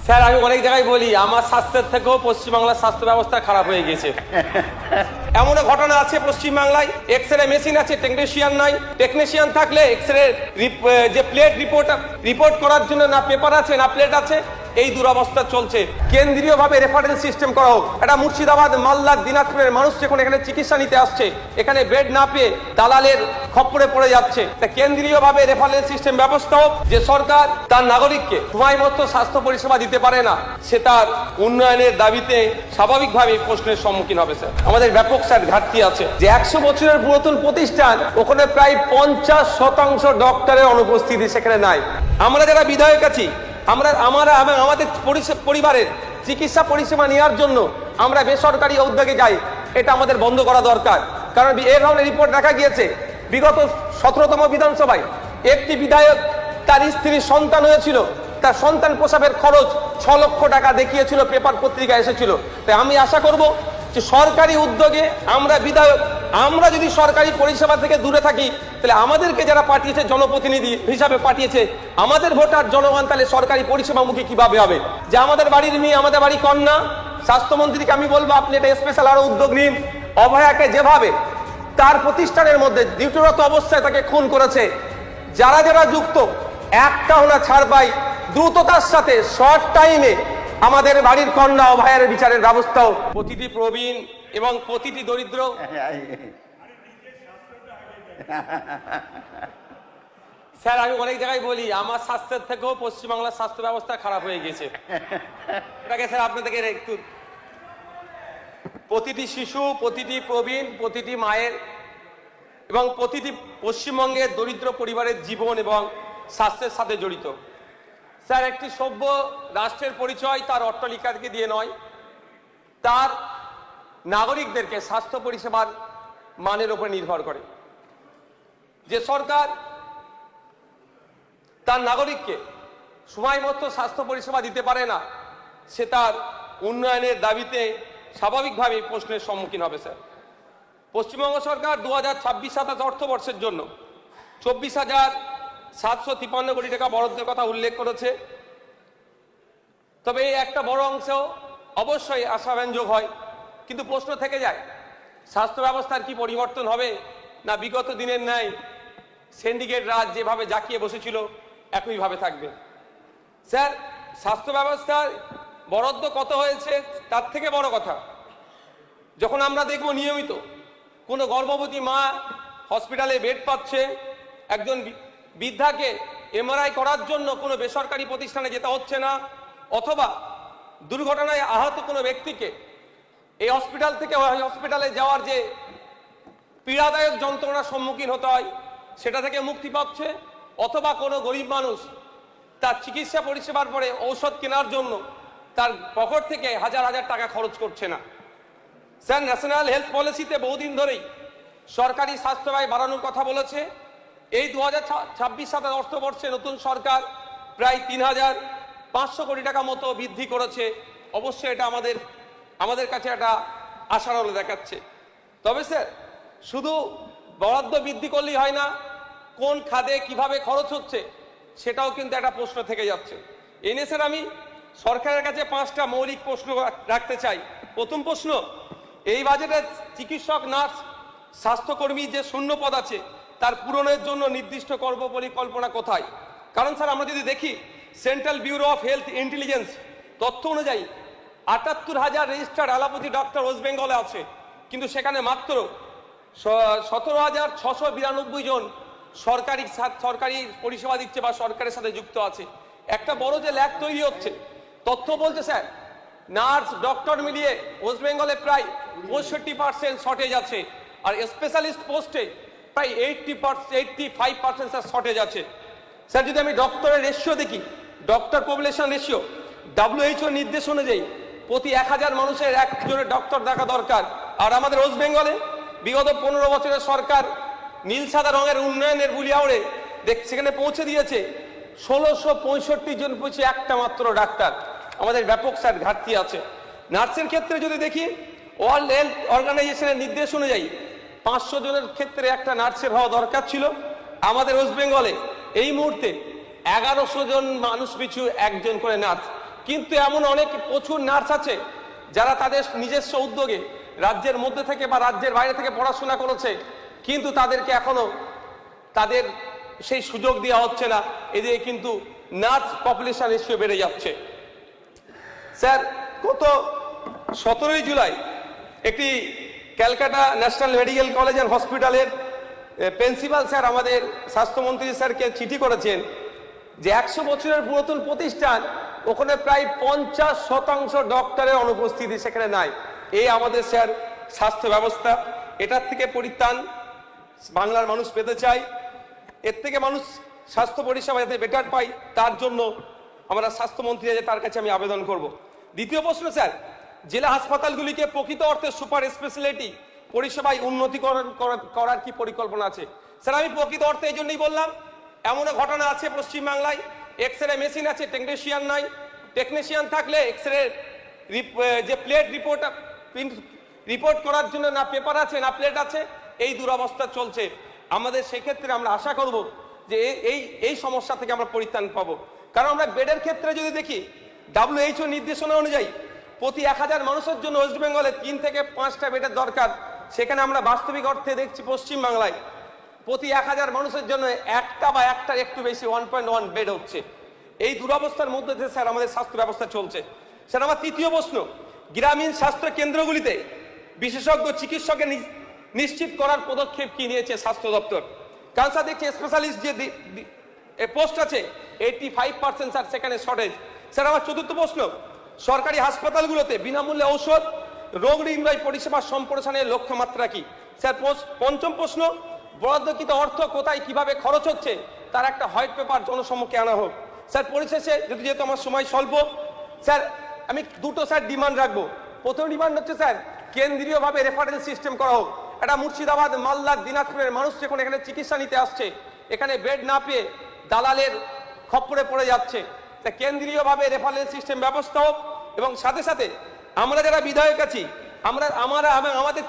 Sir আমি অনেক জায়গায় বলি আমার স্বাস্থ্যের থেকেও পশ্চিমবাংলার স্বাস্থ্য ব্যবস্থা খারাপ হয়ে গেছে। এমন ঘটনা আছে পশ্চিমবাংলায় এক্সরে মেশিন আছে, টেকনিশিয়ান নাই। টেকনিশিয়ান থাকলে এক্সরে যে প্লেট রিপোর্ট করার জন্য না পেপার আছে না প্লেট আছে, এই দুরবস্থা চলছে। কেন্দ্রীয়ভাবে রেফারেন্স সিস্টেম করা হোক। এটা মুর্শিদাবাদ, মালদা, দিনাজপুরের মানুষ যখন এখানে চিকিৎসা নিতে আসছে, এখানে বেড না পেয়ে দালালের খপ্পরে পড়ে যাচ্ছে। তা কেন্দ্রীয়ভাবে রেফারেন্স সিস্টেম ব্যবস্থা হোক, যে সরকার তার নাগরিককে সময় মতো স্বাস্থ্য পরিষেবা দিতে পারে না, সে তার উন্নয়নের দাবিতে স্বাভাবিকভাবে প্রশ্নের সম্মুখীন হবে। স্যার আমাদের ব্যাপক স্যার ঘাটতি আছে, যে 100 বছরের পুরাতন প্রতিষ্ঠান, ওখানে প্রায় 50% ডক্টরের অনুপস্থিতি সেখানে নাই। আমরা যারা বিধায়ক আছি, আমাদের পরিবারের চিকিৎসা পরিষেবা নেওয়ার জন্য আমরা বেসরকারি উদ্যোগে যাই, এটা আমাদের বন্ধ করা দরকার। কারণ এই ধরনের রিপোর্ট দেখা গিয়েছে বিগত 17তম বিধানসভায় একটি বিধায়ক তার স্ত্রীর সন্তান হয়েছিল, তার সন্তান প্রসবের খরচ 6 লক্ষ টাকা দেখিয়েছিল, পেপার পত্রিকা এসেছিল। তাই আমি আশা করব যে সরকারি উদ্যোগে আমরা বিধায়ক, আমরা যদি সরকারি পরিষেবা থেকে দূরে থাকি, তাহলে আমাদেরকে যারা পাঠিয়েছে, জনপ্রতিনিধি হিসাবে পাঠিয়েছে, আমাদের ভোটার জনগণ, তাহলে সরকারি পরিষেবামুখী কিভাবে হবে? যে আমাদের বাড়ির মেয়ে, আমাদের বাড়ি কন্যা, স্বাস্থ্যমন্ত্রীকে আমি বলবো আপনি এটা স্পেশাল আরো উদ্যোগ নিন। অভয়াকে যেভাবে তার প্রতিষ্ঠানের মধ্যে ডিউটিরত অবস্থায় তাকে খুন করেছে, যারা যারা যুক্ত একটাও না ছাড় পাই, দ্রুততার সাথে শর্ট টাইমে আমাদের বাড়ির কন্যা অভয়ের বিচারের ব্যবস্থাও প্রতিটি প্রবীণ এবং প্রতিটি দরিদ্র। স্যার আমি অনেক জায়গায় বলি আমার স্বাস্থ্যের থেকেও পশ্চিমবাংলার স্বাস্থ্য ব্যবস্থা খারাপ হয়ে গেছে। এটাকে স্যার আপনাদেরকে একটু, প্রতিটি শিশু, প্রতিটি প্রবীণ, প্রতিটি মায়ের এবং প্রতিটি পশ্চিমবঙ্গের দরিদ্র পরিবারের জীবন এবং স্বাস্থ্যের সাথে জড়িত। স্যার একটি সভ্য রাষ্ট্রের পরিচয় তার অট্টালিকাকে দিয়ে নয়, তার নাগরিকদেরকে স্বাস্থ্য পরিষেবার মানের উপর নির্ভর করে। যে সরকার তার নাগরিককে সময় মতো স্বাস্থ্য পরিষেবা দিতে পারে না, সে তার উন্নয়নের দাবিতে স্বাভাবিকভাবে প্রশ্নের সম্মুখীন হবে। স্যার পশ্চিমবঙ্গ সরকার 2026-27 অর্থবর্ষের জন্য 24,753 কোটি টাকা বরাদ্দের কথা উল্লেখ করেছে। তবে এই একটা বড় অংশ অবশ্যই আশাব্যঞ্জক হয়, কিন্তু প্রশ্ন থেকে যায় স্বাস্থ্য ব্যবস্থার কি পরিবর্তন হবে, না বিগত দিনের ন্যায় সিন্ডিকেট রাজ যেভাবে জাঁকিয়ে বসেছিল একইভাবে থাকবে? স্যার স্বাস্থ্য ব্যবস্থার বরাদ্দ কত হয়েছে তার থেকে বড় কথা, যখন আমরা দেখব নিয়মিত কোনো গর্ভবতী মা হসপিটালে বেড পাচ্ছে, একজন বৃদ্ধাকে এমআরআই করার জন্য কোনো বেসরকারি প্রতিষ্ঠানে যেতে হচ্ছে না, অথবা দুর্ঘটনায় আহত কোনো ব্যক্তিকে এই হসপিটাল থেকে ওই হসপিটালে যাওয়ার যে পীড়াদায়ক যন্ত্রণার সম্মুখীন হতে হয় সেটা থেকে মুক্তি পাচ্ছে, অথবা কোনো গরিব মানুষ তার চিকিৎসা পরিষেবার পরে ঔষধ কেনার জন্য তার পকেট থেকে হাজার হাজার টাকা খরচ করছে না। স্যার ন্যাশনাল হেলথ পলিসিতে বহুদিন ধরেই সরকারি স্বাস্থ্য ব্যয় বাড়ানোর কথা বলেছে। এই 2026-27 অর্থবর্ষে নতুন সরকার প্রায় 3,500 কোটি টাকা মতো বৃদ্ধি করেছে। অবশ্যই এটা আমাদের কাছে একটা আশার আলো দেখাচ্ছে। তবে স্যার শুধু বরাদ্দ বৃদ্ধি করলেই হয় না, কোন খাতে কিভাবে খরচ হচ্ছে সেটাও কিন্তু একটা প্রশ্ন থেকে যাচ্ছে। এনে স্যার আমি সরকারের কাছে 5টা মৌলিক প্রশ্ন রাখতে চাই। প্রথম প্রশ্ন, এই বাজেটে চিকিৎসক, নার্স, স্বাস্থ্যকর্মী যে শূন্য পদ আছে তার পূরণের জন্য নির্দিষ্ট কর্মপরিকল্পনা কোথায়? কারণ স্যার আমরা যদি দেখি central bureau of health intelligence তথ্য অনুযায়ী 78,000 রেজিস্টার্ড অ্যালোপ্যাথি ডক্টর ওয়েস্ট বেঙ্গলে আছে, কিন্তু সেখানে মাত্র 17,692 জন সরকারি পরিষেবা দিচ্ছে বা সরকারের সাথে যুক্ত আছে। একটা বড় যে ল্যাগ তৈরি হচ্ছে, তথ্য বলছে স্যার নার্স ডক্টর মিলিয়ে ওয়েস্ট বেঙ্গলে প্রায় 65% শর্টেজ আছে, আর স্পেশালিস্ট পোস্টে প্রায় 85% স্যার শর্টেজ আছে। স্যার যদি আমি ডক্টরের রেশিও দেখি, ডক্টর পপুলেশন রেশিও WHO নির্দেশ অনুযায়ী প্রতি 1000 মানুষের একজনের ডক্টর দেখা দরকার। আর আমাদের ওয়েস্ট বেঙ্গলে বিগত 15 বছরের সরকার নীল সাদা রঙের উন্নয়নের বুলিয়াওড়ে সেখানে পৌঁছে দিয়েছে 1665 জন পৌঁছে একটা মাত্র ডাক্তার। আমাদের ব্যাপক স্যার ঘাটতি আছে। নার্সের ক্ষেত্রে যদি দেখি ওয়ার্ল্ড হেলথ অর্গানাইজেশনের নির্দেশ অনুযায়ী 500 জনের ক্ষেত্রে একটা নার্সের হওয়া দরকার ছিল। আমাদের ওয়েস্ট বেঙ্গলে এই মুহূর্তে 1100 জন মানুষ পিছু একজন করে নার্স। কিন্তু এমন অনেক প্রচুর নার্স আছে যারা তাদের নিজস্ব উদ্যোগে রাজ্যের মধ্যে থেকে বা রাজ্যের বাইরে থেকে পড়াশোনা করেছে, কিন্তু তাদেরকে এখনো তাদের সেই সুযোগ দেওয়া হচ্ছে না। এদিকে কিন্তু নার্স পপুলেশন রেশিও বেড়ে যাচ্ছে। স্যার, গত 17 জুলাই একটি Calcutta national medical college and হসপিটালের প্রিন্সিপাল স্যার আমাদের স্বাস্থ্যমন্ত্রী স্যারকে চিঠি করেছেন যে 100 বছরের পুরাতন প্রতিষ্ঠান, ওখানে প্রায় 50% ডক্টরের অনুপস্থিতি সেখানে নাই। এই আমাদের স্যার স্বাস্থ্য ব্যবস্থা, এটার থেকে পরিত্রাণ বাংলার মানুষ পেতে চায়। এর থেকে মানুষ স্বাস্থ্য পরিষেবা যাতে বেটার পায়, তার জন্য আমরা স্বাস্থ্যমন্ত্রী তার কাছে আমি আবেদন করব। দ্বিতীয় প্রশ্ন স্যার, জেলা হাসপাতালগুলিকে প্রকৃত অর্থে সুপার স্পেশালিটি পরিষেবায় উন্নতি করার কি পরিকল্পনা আছে? স্যার, আমি প্রকৃত অর্থে এই জন্যই বললাম, এমন ঘটনা আছে পশ্চিমবাংলায়, এক্সরে মেশিন আছে, টেকনিশিয়ান নাই। টেকনিশিয়ান থাকলে এক্সরে যে প্লেট রিপোর্ট করার জন্য না পেপার আছে না প্লেট আছে, এই দুরবস্থা চলছে। আমাদের সেক্ষেত্রে আমরা আশা করব যে এই সমস্যা থেকে আমরা পরিত্রাণ পাবো। কারণ আমরা বেডের ক্ষেত্রে যদি দেখি, WHO নির্দেশনা অনুযায়ী প্রতি 1000 মানুষের জন্য ওয়েস্ট বেঙ্গলে 3 থেকে 5টা বেডের দরকার। সেখানে আমরা বাস্তবিক অর্থে দেখছি পশ্চিমবাংলায় প্রতি 1000 মানুষের জন্য একটা বা একটার একটু বেশি 1.1 বেড হচ্ছে। এই দুরবস্থার মধ্যে দিয়ে স্যার আমাদের স্বাস্থ্য ব্যবস্থা চলছে। স্যার, আমার তৃতীয় প্রশ্ন, গ্রামীণ স্বাস্থ্য কেন্দ্রগুলিতে বিশেষজ্ঞ চিকিৎসকের নিশ্চিত করার পদক্ষেপ কি নিয়েছে স্বাস্থ্য দপ্তর? কারণ স্যার দেখছি স্পেশালিস্ট যে পোস্ট আছে 85% স্যার সেখানে শর্টেজ। স্যার, আমার চতুর্থ প্রশ্ন, সরকারি হাসপাতালগুলোতে বিনামূল্যে ঔষধ, রোগ নির্ণয় পরিষেবা সম্প্রসারণের লক্ষ্যমাত্রা কি? স্যার, পঞ্চম প্রশ্ন, বরাদ্দকৃত অর্থ কোথায় কিভাবে খরচ হচ্ছে তার একটা হোয়াইট পেপার জনসম্মুখে আনা হোক। স্যার, পরিশেষে যেহেতু আমার সময় স্বল্প, স্যার আমি দুটো স্যার ডিমান্ড রাখবো। প্রথম ডিমান্ড হচ্ছে স্যার, কেন্দ্রীয়ভাবে রেফারেল সিস্টেম করা হোক। এটা মুর্শিদাবাদ, মালদা, দিনাজপুরের মানুষ যখন এখানে চিকিৎসা নিতে আসছে, এখানে বেড না পেয়ে দালালের খপ্পরে পড়ে যাচ্ছে। তা কেন্দ্রীয়ভাবে রেফারেল সিস্টেম ব্যবস্থা হোক, এবং সাথে সাথে আমরা যারা বিধায়ক আছি, আমাদের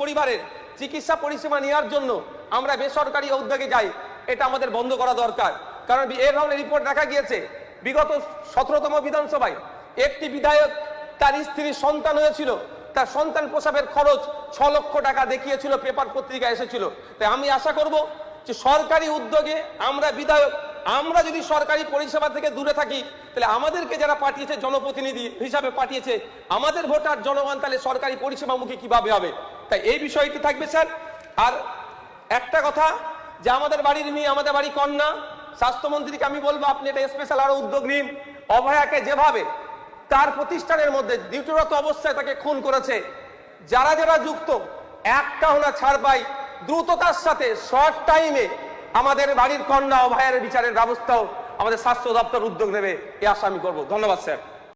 পরিবারের চিকিৎসা পরিষেবা নেওয়ার জন্য আমরা বেসরকারি উদ্যোগে যাই, এটা আমাদের বন্ধ করা দরকার। কারণ এই ধরনের রিপোর্ট দেখা গিয়েছে বিগত 17তম বিধানসভায় একটি বিধায়ক তার স্ত্রীর সন্তান হয়েছিল, তার সন্তান প্রসবের খরচ 6 লক্ষ টাকা দেখিয়েছিল, পেপার পত্রিকা এসেছিল। তাই আমি আশা করব যে সরকারি উদ্যোগে আমরা বিধায়ক, আমরা যদি সরকারি পরিষেবা থেকে দূরে থাকি, তাহলে আমাদেরকে যারা পাঠিয়েছে জনপ্রতিনিধি হিসাবে পাঠিয়েছে, আমাদের ভোটার জনগণ তাহলে সরকারি পরিষেবামুখী কিভাবে হবে? তাই এই বিষয়টি থাকবে স্যার। আর একটা কথা, যে আমাদের বাড়ির মেয়ে, আমাদের বাড়ির কন্যা, স্বাস্থ্যমন্ত্রীকে আমি বলবো আপনি এটা স্পেশাল আরো উদ্যোগ নিন। অভয়াকে যেভাবে তার প্রতিষ্ঠানের মধ্যে ডিউটিরত অবস্থায় তাকে খুন করেছে, যারা যারা যুক্ত একটা হনা ছাড় পাই, দ্রুততার সাথে শর্ট টাইমে আমাদের বাড়ির কন্যা অভয়ের বিচারের ব্যবস্থাও আমাদের স্বাস্থ্য দপ্তর উদ্যোগ নেবে, এই আশা আমি করবো। ধন্যবাদ স্যার।